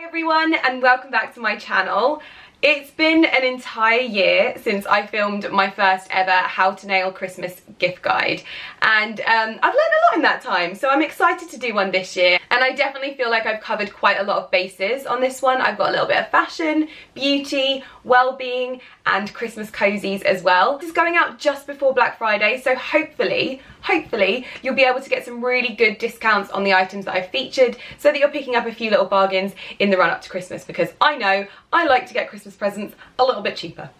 Everyone, and welcome back to my channel. It's been an entire year since I filmed my first ever How to Nail Christmas gift guide, and I've learned a lot in that time, so I'm excited to do one this year. And I definitely feel like I've covered quite a lot of bases on this one. I've got a little bit of fashion, beauty, well-being and Christmas cozies as well. This is going out just before Black Friday, so hopefully you'll be able to get some really good discounts on the items that I've featured, so that you're picking up a few little bargains in the run up to Christmas, because I know I like to get Christmas presents a little bit cheaper.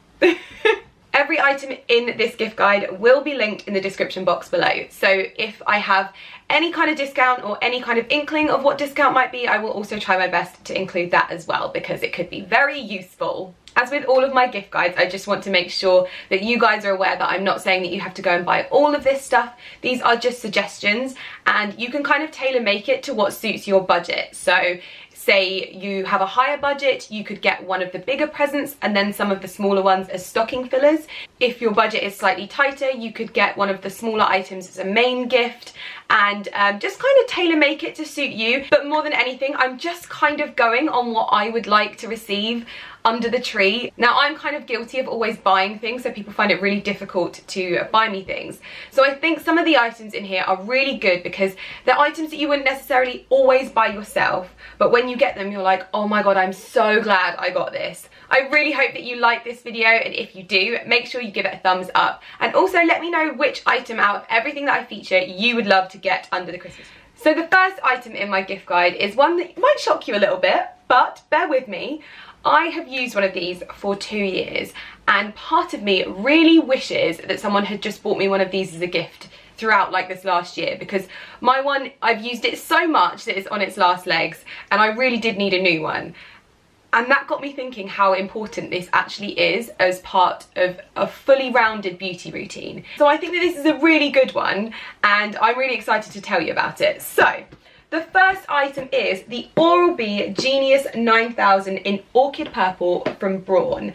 Every item in this gift guide will be linked in the description box below, so if I have any kind of discount or any kind of inkling of what discount might be, I will also try my best to include that as well, because it could be very useful. As with all of my gift guides, I just want to make sure that you guys are aware that I'm not saying that you have to go and buy all of this stuff. These are just suggestions, and you can kind of tailor make it to what suits your budget. So say you have a higher budget, you could get one of the bigger presents and then some of the smaller ones as stocking fillers. If your budget is slightly tighter, you could get one of the smaller items as a main gift, and just kind of tailor make it to suit you. But more than anything, I'm just kind of going on what I would like to receive under the tree. Now, I'm kind of guilty of always buying things, so people find it really difficult to buy me things. So I think some of the items in here are really good because they're items that you wouldn't necessarily always buy yourself, but when you get them, you're like, oh my god, I'm so glad I got this. I really hope that you like this video, and if you do, make sure you give it a thumbs up. And also let me know which item out of everything that I feature you would love to get under the Christmas tree. So the first item in my gift guide is one that might shock you a little bit, but bear with me. I have used one of these for 2 years, and part of me really wishes that someone had just bought me one of these as a gift throughout like this last year, because my one, I've used it so much that it's on its last legs, and I really did need a new one. And that got me thinking how important this actually is as part of a fully rounded beauty routine. So I think that this is a really good one, and I'm really excited to tell you about it. So the first item is the OralB Genius 9000 in Orchid Purple from Braun.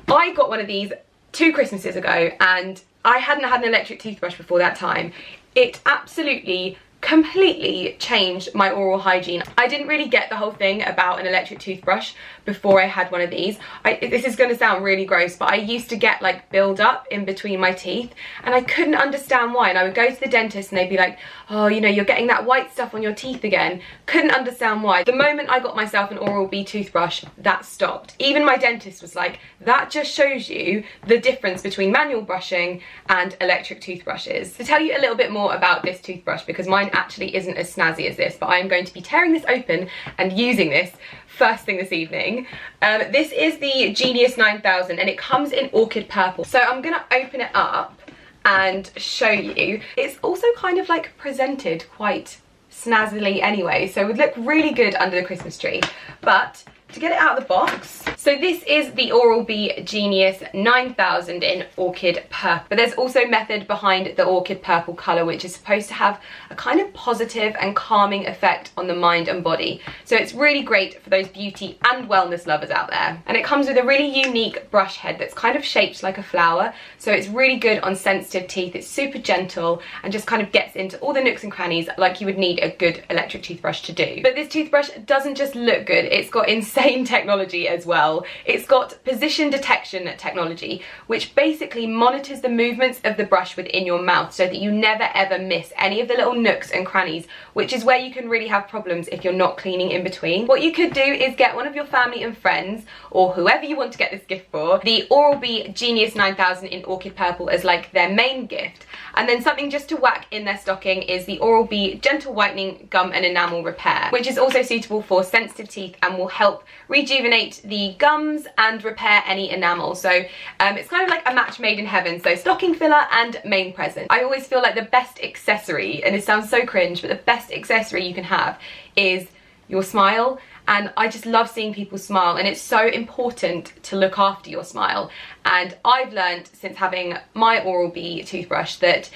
I got one of these 2 Christmases ago, and I hadn't had an electric toothbrush before that time. It absolutely completely changed my oral hygiene. I didn't really get the whole thing about an electric toothbrush before I had one of these. This is going to sound really gross, but I used to get like build up in between my teeth, and I couldn't understand why. And I would go to the dentist and they'd be like, oh, you know, you're getting that white stuff on your teeth again. Couldn't understand why. The moment I got myself an OralB toothbrush, that stopped. Even my dentist was like, that just shows you the difference between manual brushing and electric toothbrushes. To tell you a little bit more about this toothbrush, because mine actually isn't as snazzy as this, but I am going to be tearing this open and using this first thing this evening. This is the Genius 9000, and it comes in Orchid Purple. So I'm gonna open it up and show you. It's also kind of like presented quite snazzily anyway, so it would look really good under the Christmas tree. But to get it out of the box, so this is the OralB Genius 9000 in Orchid Purple. But there's also method behind the Orchid Purple colour, which is supposed to have a kind of positive and calming effect on the mind and body. So it's really great for those beauty and wellness lovers out there. And it comes with a really unique brush head that's kind of shaped like a flower. So it's really good on sensitive teeth. It's super gentle and just kind of gets into all the nooks and crannies like you would need a good electric toothbrush to do. But this toothbrush doesn't just look good, it's got insane technology as well. It's got position detection technology, which basically monitors the movements of the brush within your mouth so that you never ever miss any of the little nooks and crannies, which is where you can really have problems if you're not cleaning in between. What you could do is get one of your family and friends, or whoever you want to get this gift for, the OralB Genius 9000 in Orchid Purple as like their main gift, and then something just to whack in their stocking is the OralB Gentle Whitening Gum and Enamel Repair, which is also suitable for sensitive teeth and will help rejuvenate the gums and repair any enamel. So it's kind of like a match made in heaven, so stocking filler and main present. I always feel like the best accessory, and it sounds so cringe, but the best accessory you can have is your smile. And I just love seeing people smile, and it's so important to look after your smile. And I've learned since having my OralB toothbrush that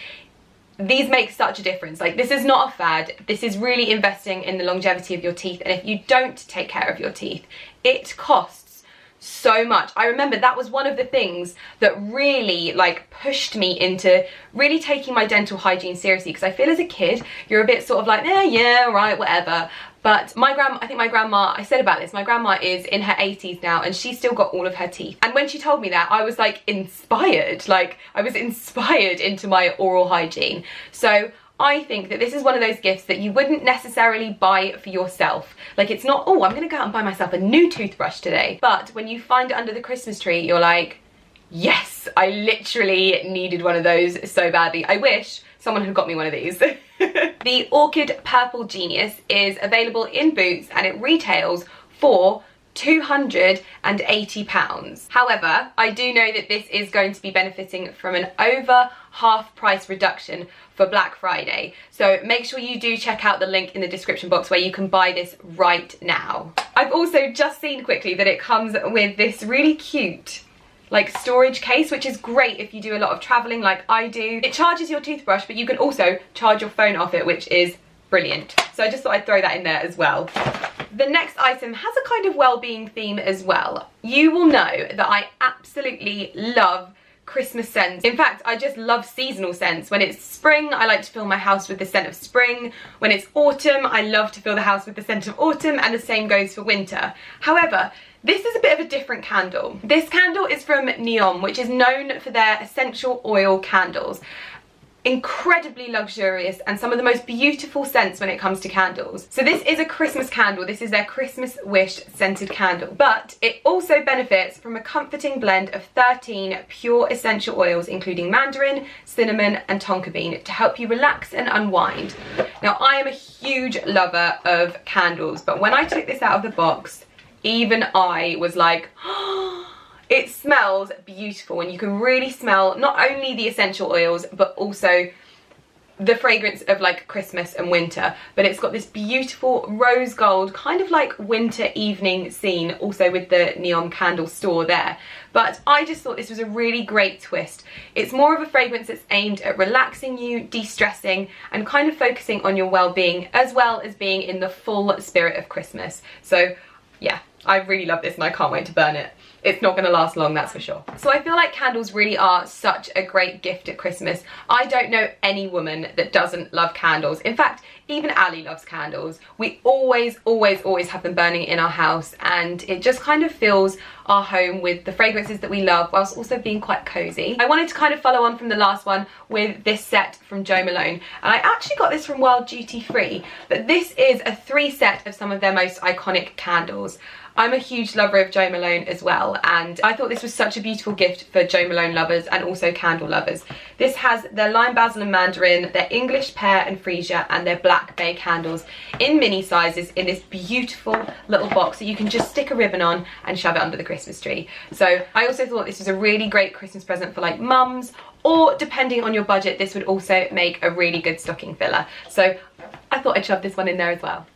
these make such a difference. Like, this is not a fad, this is really investing in the longevity of your teeth, and if you don't take care of your teeth, it costs so much. I remember that was one of the things that really like pushed me into really taking my dental hygiene seriously, because I feel as a kid you're a bit sort of like, yeah, right, whatever, But I think my grandma, I said about this, my grandma is in her 80s now and she's still got all of her teeth. And when she told me that, I was like inspired. Like, I was inspired into my oral hygiene. So I think that this is one of those gifts that you wouldn't necessarily buy for yourself. Like, it's not, oh, I'm gonna go out and buy myself a new toothbrush today. But when you find it under the Christmas tree, you're like, yes, I literally needed one of those so badly. I wish someone had got me one of these. The Orchid Purple Genius is available in Boots and it retails for £280. However, I do know that this is going to be benefiting from an over half price reduction for Black Friday. So make sure you do check out the link in the description box where you can buy this right now. I've also just seen quickly that it comes with this really cute like storage case, which is great if you do a lot of traveling like I do. It charges your toothbrush, but you can also charge your phone off it, which is brilliant. So I just thought I'd throw that in there as well. The next item has a kind of well-being theme as well. You will know that I absolutely love Christmas scents. In fact, I just love seasonal scents. When it's spring, I like to fill my house with the scent of spring. When it's autumn, I love to fill the house with the scent of autumn, and the same goes for winter. However, this is a bit of a different candle. This candle is from Neom, which is known for their essential oil candles. Incredibly luxurious and some of the most beautiful scents when it comes to candles. So this is a Christmas candle. This is their Christmas Wish scented candle. But it also benefits from a comforting blend of 13 pure essential oils, including mandarin, cinnamon and tonka bean, to help you relax and unwind. Now, I am a huge lover of candles, but when I took this out of the box, even I was like, oh, it smells beautiful, and you can really smell not only the essential oils but also the fragrance of like Christmas and winter. But it's got this beautiful rose gold kind of like winter evening scene, also with the Neom candle store there. But I just thought this was a really great twist. It's more of a fragrance that's aimed at relaxing you, de-stressing and kind of focusing on your well-being, as well as being in the full spirit of Christmas. So yeah, I really love this and I can't wait to burn it. It's not going to last long, that's for sure. So I feel like candles really are such a great gift at Christmas. I don't know any woman that doesn't love candles. In fact, even Ali loves candles. We always have them burning in our house, and it just kind of fills our home with the fragrances that we love whilst also being quite cozy. I wanted to kind of follow on from the last one with this set from Jo Malone, and I actually got this from Wild Duty Free, but this is a 3 set of some of their most iconic candles. I'm a huge lover of Jo Malone as well, and I thought this was such a beautiful gift for Jo Malone lovers and also candle lovers. This has their lime basil and mandarin, their English pear and freesia, and their black bay candles in mini sizes in this beautiful little box that you can just stick a ribbon on and shove it under the Christmas tree. So I also thought this was a really great Christmas present for like mums, or depending on your budget, this would also make a really good stocking filler. So I thought I'd shove this one in there as well.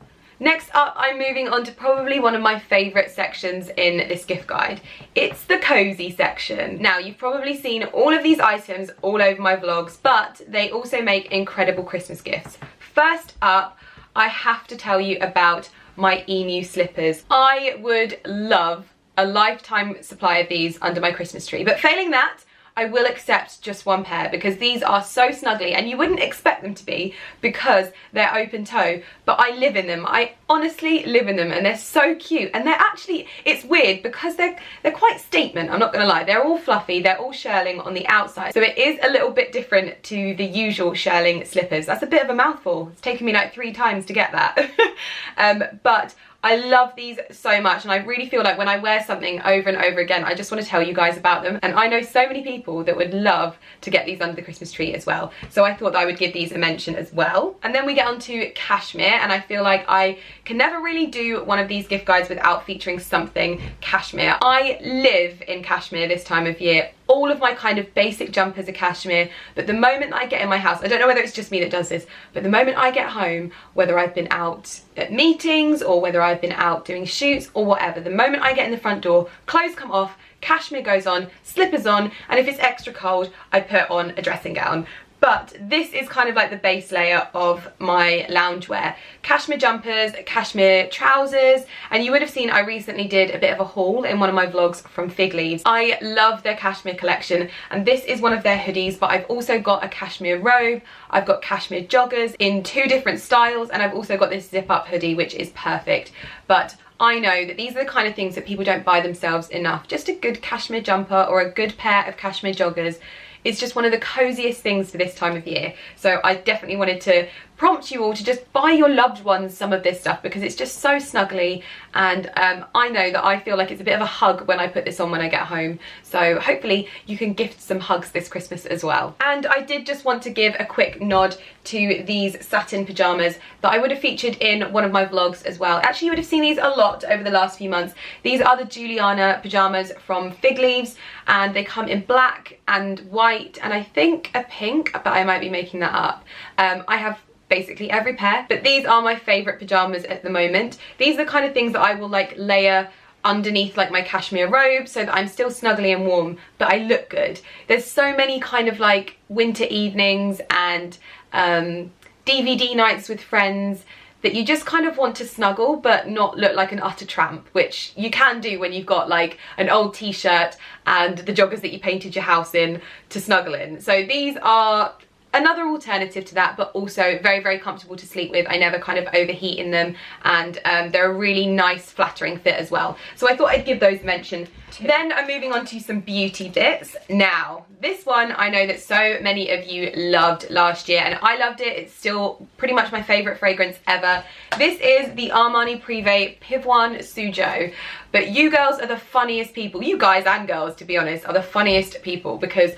Next up, I'm moving on to probably one of my favourite sections in this gift guide. It's the cozy section. Now, you've probably seen all of these items all over my vlogs, but they also make incredible Christmas gifts. First up, I have to tell you about my emu slippers. I would love a lifetime supply of these under my Christmas tree, but failing that, I will accept just 1 pair because these are so snuggly, and you wouldn't expect them to be because they're open toe, but I live in them. I honestly live in them, and they're so cute. And they're actually, it's weird because they're quite statement, I'm not gonna lie. They're all fluffy, they're all shearling on the outside, so it is a little bit different to the usual shearling slippers. That's a bit of a mouthful. It's taken me like 3 times to get that. But I love these so much, and I really feel like when I wear something over and over again, I just want to tell you guys about them. And I know so many people that would love to get these under the Christmas tree as well. So I thought that I would give these a mention as well. And then we get on to cashmere, and I feel like I can never really do one of these gift guides without featuring something cashmere. I live in cashmere this time of year. All of my kind of basic jumpers are cashmere, but the moment I get in my house, I don't know whether it's just me that does this, but the moment I get home, whether I've been out at meetings or whether I've been out doing shoots or whatever, the moment I get in the front door, clothes come off, cashmere goes on, slippers on, and if it's extra cold, I put on a dressing gown. But this is kind of like the base layer of my loungewear. Cashmere jumpers, cashmere trousers, and you would have seen I recently did a bit of a haul in one of my vlogs from Fig Leaves. I love their cashmere collection, and this is one of their hoodies, but I've also got a cashmere robe, I've got cashmere joggers in 2 different styles, and I've also got this zip up hoodie, which is perfect. But I know that these are the kind of things that people don't buy themselves enough. Just a good cashmere jumper or a good pair of cashmere joggers. It's just one of the coziest things for this time of year. So I definitely wanted to prompt you all to just buy your loved ones some of this stuff, because it's just so snuggly, and I know that I feel like it's a bit of a hug when I put this on when I get home. So hopefully you can gift some hugs this Christmas as well. And I did just want to give a quick nod to these satin pajamas that I would have featured in one of my vlogs as well. Actually, you would have seen these a lot over the last few months. These are the Juliana pajamas from Fig Leaves, and they come in black and white and I think a pink, but I might be making that up. I have basically every pair, but these are my favorite pajamas at the moment. These are the kind of things that I will like layer underneath like my cashmere robe so that I'm still snuggly and warm, but I look good. There's so many kind of like winter evenings and DVD nights with friends that you just kind of want to snuggle but not look like an utter tramp, which you can do when you've got like an old t-shirt and the joggers that you painted your house in to snuggle in. So these are another alternative to that, but also very, very comfortable to sleep with. I never kind of overheat in them, and they're a really nice flattering fit as well. So I thought I'd give those a mention too. Then I'm moving on to some beauty bits. Now, this one I know that so many of you loved last year, and I loved it. It's still pretty much my favourite fragrance ever. This is the Armani Privé Pivoine Sujo. But you girls are the funniest people. You guys and girls, to be honest, are the funniest people, because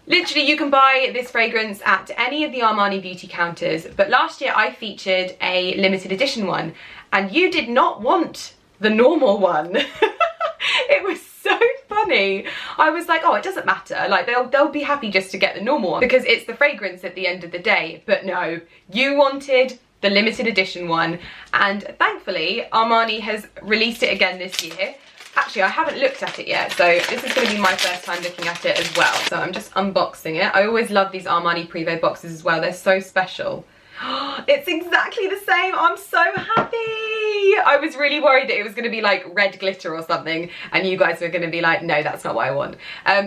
literally, you can buy this fragrance at any of the Armani beauty counters, but last year I featured a limited edition one, and you did not want the normal one. It was so funny. I was like, oh, it doesn't matter. Like, they'll be happy just to get the normal one because it's the fragrance at the end of the day. But no, you wanted the limited edition one, and thankfully Armani has released it again this year. Actually, I haven't looked at it yet, so this is going to be my first time looking at it as well. So I'm just unboxing it. I always love these Armani Privé boxes as well. They're so special. It's exactly the same. I'm so happy. I was really worried that it was going to be like red glitter or something, and you guys were going to be like, no, that's not what I want.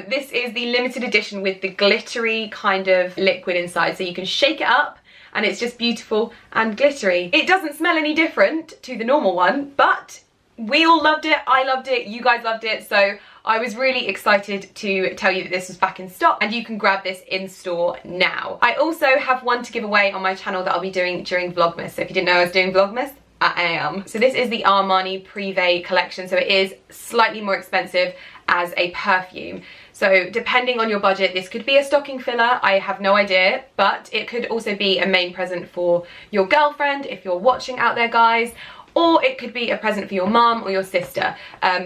This is the limited edition with the glittery kind of liquid inside, so you can shake it up and it's just beautiful and glittery. It doesn't smell any different to the normal one, but we all loved it, I loved it, you guys loved it, so I was really excited to tell you that this was back in stock, and you can grab this in store now. I also have one to give away on my channel that I'll be doing during Vlogmas, so if you didn't know I was doing Vlogmas, I am. So this is the Armani Privé collection, so it is slightly more expensive as a perfume. So depending on your budget, this could be a stocking filler, I have no idea, but it could also be a main present for your girlfriend if you're watching out there, guys. Or it could be a present for your mum or your sister,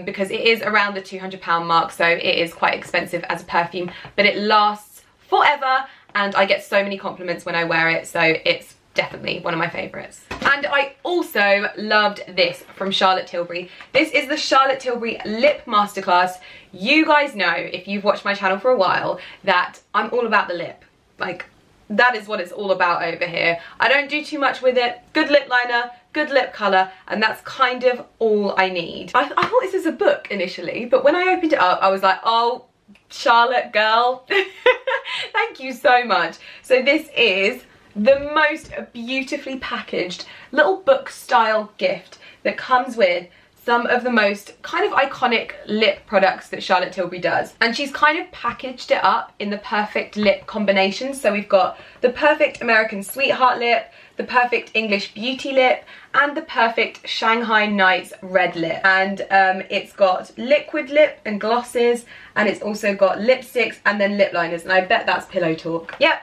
because it is around the £200 mark, so it is quite expensive as a perfume, but it lasts forever, and I get so many compliments when I wear it, so it's definitely one of my favourites. And I also loved this from Charlotte Tilbury. This is the Charlotte Tilbury Lip Masterclass. You guys know, if you've watched my channel for a while, that I'm all about the lip. Like, that is what it's all about over here. I don't do too much with it. Good lip liner, good lip colour, and that's kind of all I need. I thought this was a book initially, but when I opened it up, I was like, oh, Charlotte girl, thank you so much. So this is the most beautifully packaged little book style gift that comes with some of the most kind of iconic lip products that Charlotte Tilbury does. And she's kind of packaged it up in the perfect lip combinations. So we've got the perfect American Sweetheart lip, the perfect English Beauty lip, and the perfect Shanghai Nights red lip. And it's got liquid lip and glosses, and it's also got lipsticks and then lip liners, and I bet that's Pillow Talk. Yep.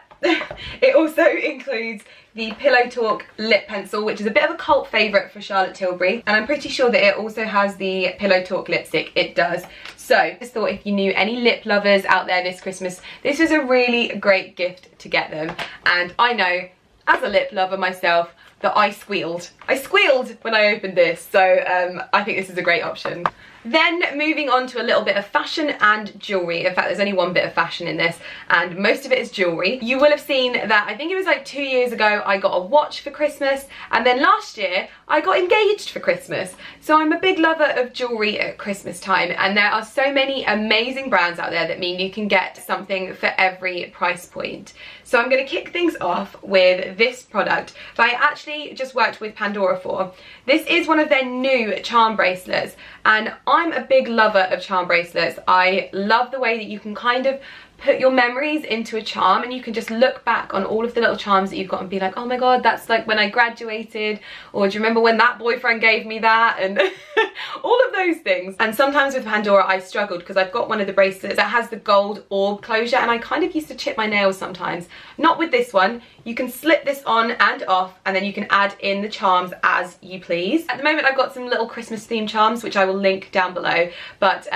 It also includes the Pillow Talk lip pencil, which is a bit of a cult favourite for Charlotte Tilbury, and I'm pretty sure that it also has the Pillow Talk lipstick. It does. So I just thought if you knew any lip lovers out there this Christmas, this was a really great gift to get them. And I know, as a lip lover myself, that I squealed. I squealed when I opened this, so I think this is a great option. Then moving on to a little bit of fashion and jewellery. In fact, there's only one bit of fashion in this, and most of it is jewellery. You will have seen that, I think it was like 2 years ago, I got a watch for Christmas, and then last year I got engaged for Christmas. So I'm a big lover of jewellery at Christmas time, and there are so many amazing brands out there that mean you can get something for every price point. So I'm going to kick things off with this product that I actually just worked with Pandora for. This is one of their new charm bracelets, and I'm a big lover of charm bracelets. I love the way that you can kind of put your memories into a charm, and you can just look back on all of the little charms that you've got and be like, oh my god, that's like when I graduated, or do you remember when that boyfriend gave me that, and all of those things. And sometimes with Pandora I struggled because I've got one of the bracelets that has the gold orb closure, and I kind of used to chip my nails sometimes. Not with this one. You can slip this on and off, and then you can add in the charms as you please. At the moment I've got some little Christmas themed charms which I will link down below, but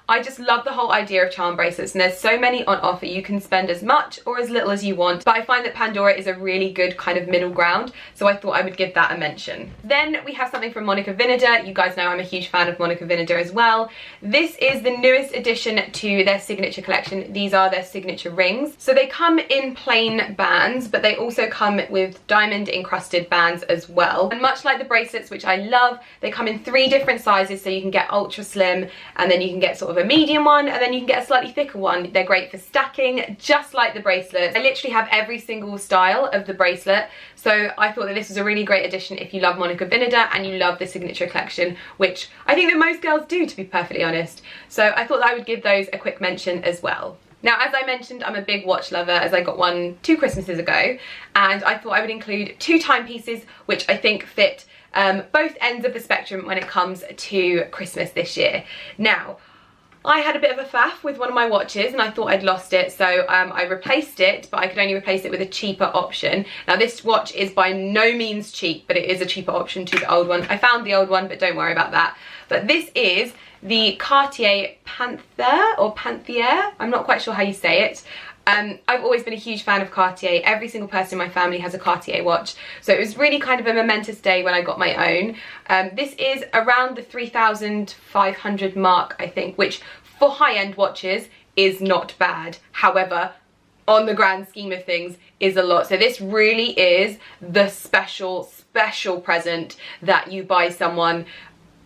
I just love the whole idea of charm bracelets, and there's so many on offer. You can spend as much or as little as you want, but I find that Pandora is a really good kind of middle ground, so I thought I would give that a mention. Then we have something from Monika Vinegar. You guys know I'm a huge fan of Monika Vinegar as well. This is the newest addition to their signature collection. These are their signature rings. So they come in plain bands, but they also come with diamond encrusted bands as well. And much like the bracelets, which I love, they come in 3 different sizes, so you can get ultra slim, and then you can get sort of a medium one, and then you can get a slightly thicker one. They're great for stacking, just like the bracelets. I literally have every single style of the bracelet, so I thought that this was a really great addition if you love Monika Vinegar and you love the signature collection, which I think that most girls do, to be perfectly honest. So I thought that I would give those a quick mention as well. Now, as I mentioned, I'm a big watch lover, as I got one 2 Christmases ago, and I thought I would include 2 timepieces which I think fit both ends of the spectrum when it comes to Christmas this year. Now, I had a bit of a faff with one of my watches, and I thought I'd lost it, so I replaced it, but I could only replace it with a cheaper option. Now, this watch is by no means cheap, but it is a cheaper option to the old one. I found the old one, but don't worry about that. But this is the Cartier Panther, or Panther, I'm not quite sure how you say it. I've always been a huge fan of Cartier. Every single person in my family has a Cartier watch, so it was really kind of a momentous day when I got my own. This is around the 3,500 mark, I think, which for high-end watches is not bad. However, on the grand scheme of things, is a lot. So this really is the special present that you buy someone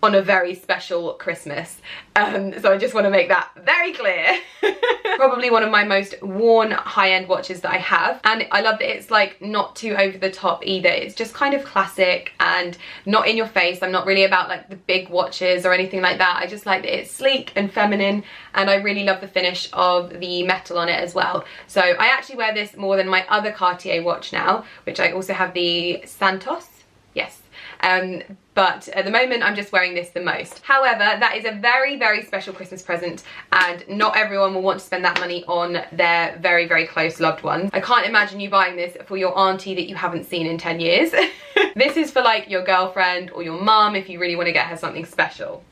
on a very special Christmas. So I just want to make that very clear. Probably one of my most worn high-end watches that I have, and I love that it's like not too over the top either. It's just kind of classic and not in your face. I'm not really about like the big watches or anything like that. I just like that it's sleek and feminine, and I really love the finish of the metal on it as well. So I actually wear this more than my other Cartier watch now, which I also have the Santos. Yes. But at the moment I'm just wearing this the most. However, that is a very, very special Christmas present, and not everyone will want to spend that money on their very, very close loved ones. I can't imagine you buying this for your auntie that you haven't seen in 10 years. This is for like your girlfriend or your mum if you really want to get her something special.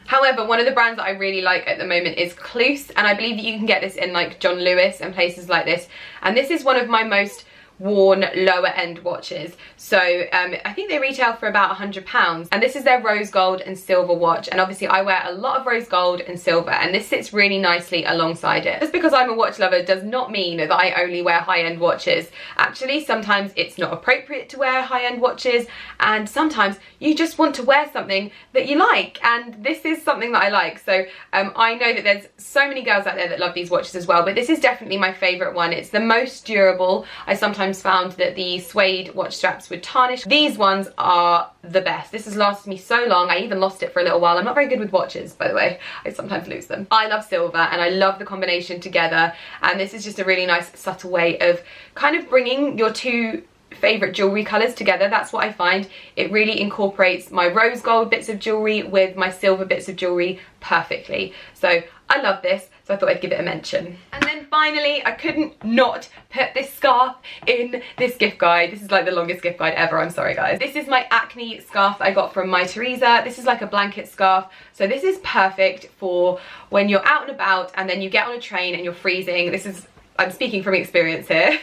However, one of the brands that I really like at the moment is Cluse, and I believe that you can get this in like John Lewis and places like this. And this is one of my most worn lower end watches, so I think they retail for about £100, and this is their rose gold and silver watch, and obviously I wear a lot of rose gold and silver, and this sits really nicely alongside it. Just because I'm a watch lover does not mean that I only wear high-end watches. Actually, sometimes it's not appropriate to wear high-end watches, and sometimes you just want to wear something that you like, and this is something that I like. So I know that there's so many girls out there that love these watches as well, but this is definitely my favourite one. It's the most durable. I sometimes found that the suede watch straps would tarnish. These ones are the best. This has lasted me so long. I even lost it for a little while. I'm not very good with watches, by the way. I sometimes lose them. I love silver, and I love the combination together, and this is just a really nice subtle way of kind of bringing your 2 favourite jewellery colours together. That's what I find. It really incorporates my rose gold bits of jewellery with my silver bits of jewellery perfectly. So I love this, so I thought I'd give it a mention. And then finally, I couldn't not put this scarf in this gift guide. This is like the longest gift guide ever, I'm sorry guys. This is my acne scarf that I got from My Teresa. This is like a blanket scarf, so this is perfect for when you're out and about and then you get on a train and you're freezing. This is, I'm speaking from experience here.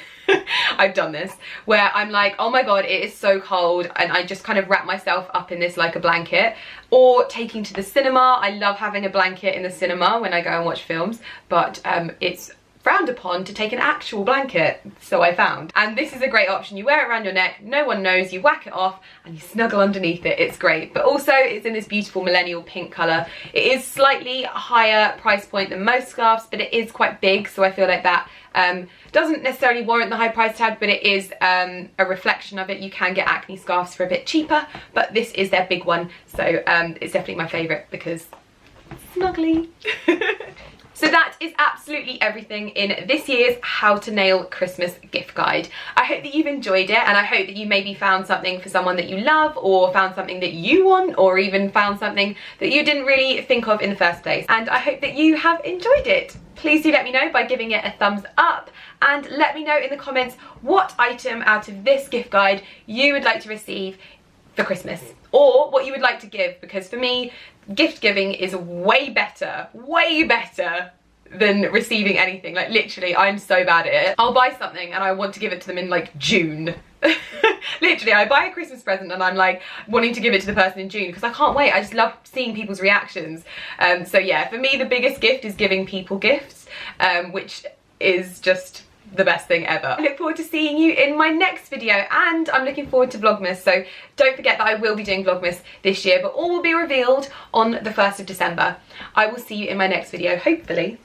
I've done this, where I'm like, oh my god, it is so cold, and I just kind of wrap myself up in this like a blanket. Or taking to the cinema. I love having a blanket in the cinema when I go and watch films, but it's frowned upon to take an actual blanket, so I found. And this is a great option. You wear it around your neck, no one knows, you whack it off and you snuggle underneath it. It's great. But also it's in this beautiful millennial pink colour. It is slightly higher price point than most scarves, but it is quite big, so I feel like that doesn't necessarily warrant the high price tag, but it is a reflection of it. You can get acne scarves for a bit cheaper, but this is their big one, so it's definitely my favourite because it's snuggly. So that is absolutely everything in this year's How to Nail Christmas gift guide. I hope that you've enjoyed it, and I hope that you maybe found something for someone that you love, or found something that you want, or even found something that you didn't really think of in the first place. And I hope that you have enjoyed it. Please do let me know by giving it a thumbs up, and let me know in the comments what item out of this gift guide you would like to receive for Christmas, or what you would like to give, because for me, gift giving is way better than receiving anything. Like literally, I'm so bad at it. I'll buy something and I want to give it to them in like June. Literally, I buy a Christmas present and I'm like wanting to give it to the person in June because I can't wait. I just love seeing people's reactions. So yeah, for me the biggest gift is giving people gifts, which is just the best thing ever. I look forward to seeing you in my next video, and I'm looking forward to Vlogmas, so don't forget that I will be doing Vlogmas this year, but all will be revealed on the 1st of December. I will see you in my next video, hopefully.